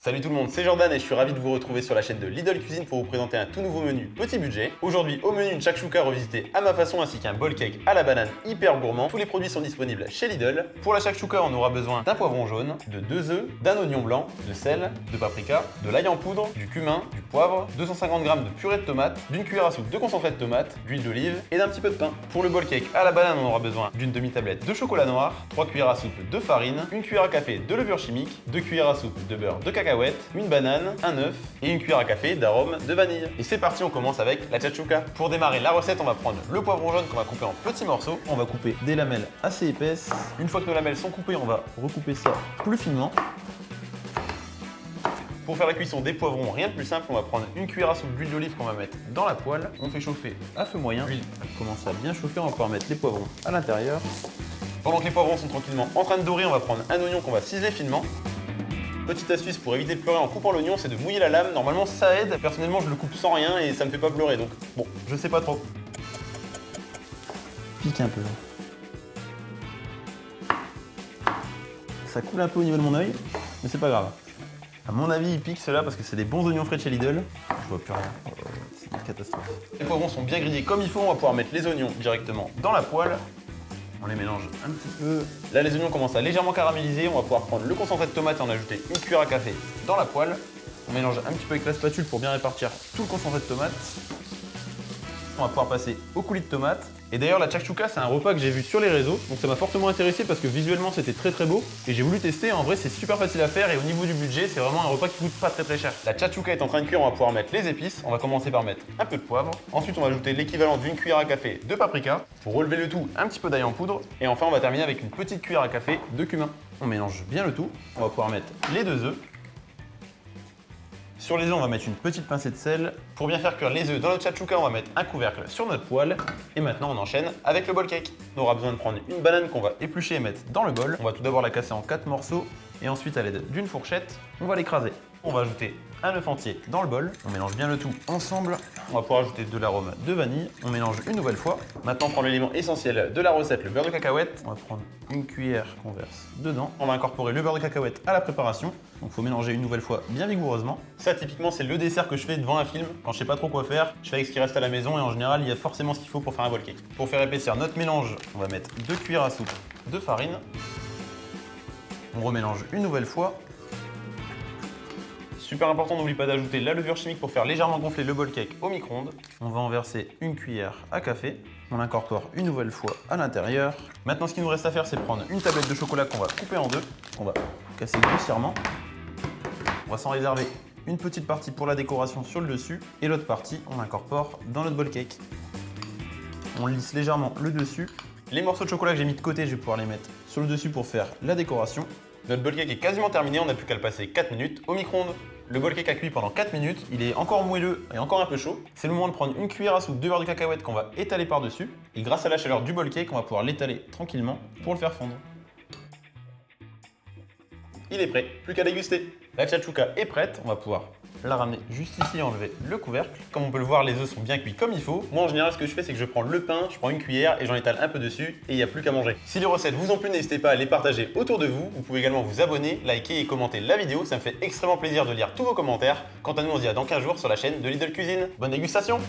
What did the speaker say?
Salut tout le monde, c'est Jordan et je suis ravi de vous retrouver sur la chaîne de Lidl Cuisine pour vous présenter un tout nouveau menu petit budget. Aujourd'hui, au menu, une shakshuka revisitée à ma façon ainsi qu'un bowl cake à la banane hyper gourmand. Tous les produits sont disponibles chez Lidl. Pour la shakshuka, on aura besoin d'un poivron jaune, de 2 œufs, d'un oignon blanc, de sel, de paprika, de l'ail en poudre, du cumin, du poivre, 250 g de purée de tomate, d'une cuillère à soupe de concentré de tomate, d'huile d'olive et d'un petit peu de pain. Pour le bowl cake à la banane, on aura besoin d'une demi-tablette de chocolat noir, 3 cuillères à soupe de farine, une cuillère à café de levure chimique, 2 cuillères à soupe de beurre de cacahuètes, une banane, un œuf et une cuillère à café d'arôme de vanille. Et c'est parti, on commence avec la shakshuka. Pour démarrer la recette, on va prendre le poivron jaune qu'on va couper en petits morceaux. On va couper des lamelles assez épaisses. Une fois que nos lamelles sont coupées, on va recouper ça plus finement. Pour faire la cuisson des poivrons, rien de plus simple, on va prendre une cuillère à soupe d'huile d'olive qu'on va mettre dans la poêle. On fait chauffer à feu moyen. L'huile commence à bien chauffer, on va pouvoir mettre les poivrons à l'intérieur. Pendant que les poivrons sont tranquillement en train de dorer, on va prendre un oignon qu'on va ciseler finement. Petite astuce pour éviter de pleurer en coupant l'oignon, c'est de mouiller la lame. Normalement, ça aide. Personnellement, je le coupe sans rien et ça me fait pas pleurer. Donc, bon, je sais pas trop. Pique un peu. Ça coule un peu au niveau de mon œil, mais c'est pas grave. À mon avis, il pique cela parce que c'est des bons oignons frais de chez Lidl. Je vois plus rien. C'est une catastrophe. Les poivrons sont bien grillés comme il faut. On va pouvoir mettre les oignons directement dans la poêle. On les mélange un petit peu. Là, les oignons commencent à légèrement caraméliser. On va pouvoir prendre le concentré de tomate et en ajouter une cuillère à café dans la poêle. On mélange un petit peu avec la spatule pour bien répartir tout le concentré de tomate. On va pouvoir passer au coulis de tomate. Et d'ailleurs, la shakshuka, c'est un repas que j'ai vu sur les réseaux. Donc ça m'a fortement intéressé parce que visuellement, c'était très beau. Et j'ai voulu tester. En vrai, c'est super facile à faire. Et au niveau du budget, c'est vraiment un repas qui coûte pas très cher. La shakshuka est en train de cuire. On va pouvoir mettre les épices. On va commencer par mettre un peu de poivre. Ensuite, on va ajouter l'équivalent d'une cuillère à café de paprika. Pour relever le tout, un petit peu d'ail en poudre. Et enfin, on va terminer avec une petite cuillère à café de cumin. On mélange bien le tout. On va pouvoir mettre les 2 œufs. Sur les œufs, on va mettre une petite pincée de sel. Pour bien faire cuire les œufs dans notre shakshuka, on va mettre un couvercle sur notre poêle. Et maintenant, on enchaîne avec le bowl cake. On aura besoin de prendre une banane qu'on va éplucher et mettre dans le bol. On va tout d'abord la casser en 4 morceaux. Et ensuite, à l'aide d'une fourchette, on va l'écraser. On va ajouter un œuf entier dans le bol. On mélange bien le tout ensemble. On va pouvoir ajouter de l'arôme de vanille. On mélange une nouvelle fois. Maintenant, on prend l'élément essentiel de la recette, le beurre de cacahuète. On va prendre une cuillère qu'on verse dedans. On va incorporer le beurre de cacahuète à la préparation. Donc, il faut mélanger une nouvelle fois bien vigoureusement. Ça, typiquement, c'est le dessert que je fais devant un film. Quand je sais pas trop quoi faire, je fais avec ce qui reste à la maison et en général, il y a forcément ce qu'il faut pour faire un bowl cake. Pour faire épaissir notre mélange, on va mettre 2 cuillères à soupe de farine. On remélange une nouvelle fois. Super important, n'oublie pas d'ajouter la levure chimique pour faire légèrement gonfler le bowl cake au micro-ondes. On va en verser une cuillère à café. On l'incorpore une nouvelle fois à l'intérieur. Maintenant, ce qu'il nous reste à faire, c'est prendre une tablette de chocolat qu'on va couper en deux. On va casser grossièrement. On va s'en réserver une petite partie pour la décoration sur le dessus. Et l'autre partie, on l'incorpore dans notre bowl cake. On lisse légèrement le dessus. Les morceaux de chocolat que j'ai mis de côté, je vais pouvoir les mettre sur le dessus pour faire la décoration. Notre bowl cake est quasiment terminé, on n'a plus qu'à le passer 4 minutes au micro-ondes. Le bowl cake a cuit pendant 4 minutes, il est encore moelleux et encore un peu chaud. C'est le moment de prendre une cuillère à soupe de beurre de cacahuète qu'on va étaler par-dessus. Et grâce à la chaleur du bowl cake, on va pouvoir l'étaler tranquillement pour le faire fondre. Il est prêt, plus qu'à déguster. La shakshuka est prête, on va pouvoir la ramener juste ici et enlever le couvercle. Comme on peut le voir, les œufs sont bien cuits comme il faut. Moi en général, ce que je fais, c'est que je prends le pain, je prends une cuillère et j'en étale un peu dessus et il n'y a plus qu'à manger. Si les recettes vous ont plu, n'hésitez pas à les partager autour de vous. Vous pouvez également vous abonner, liker et commenter la vidéo. Ça me fait extrêmement plaisir de lire tous vos commentaires. Quant à nous, on se dit à dans 15 jours sur la chaîne de Lidl Cuisine. Bonne dégustation!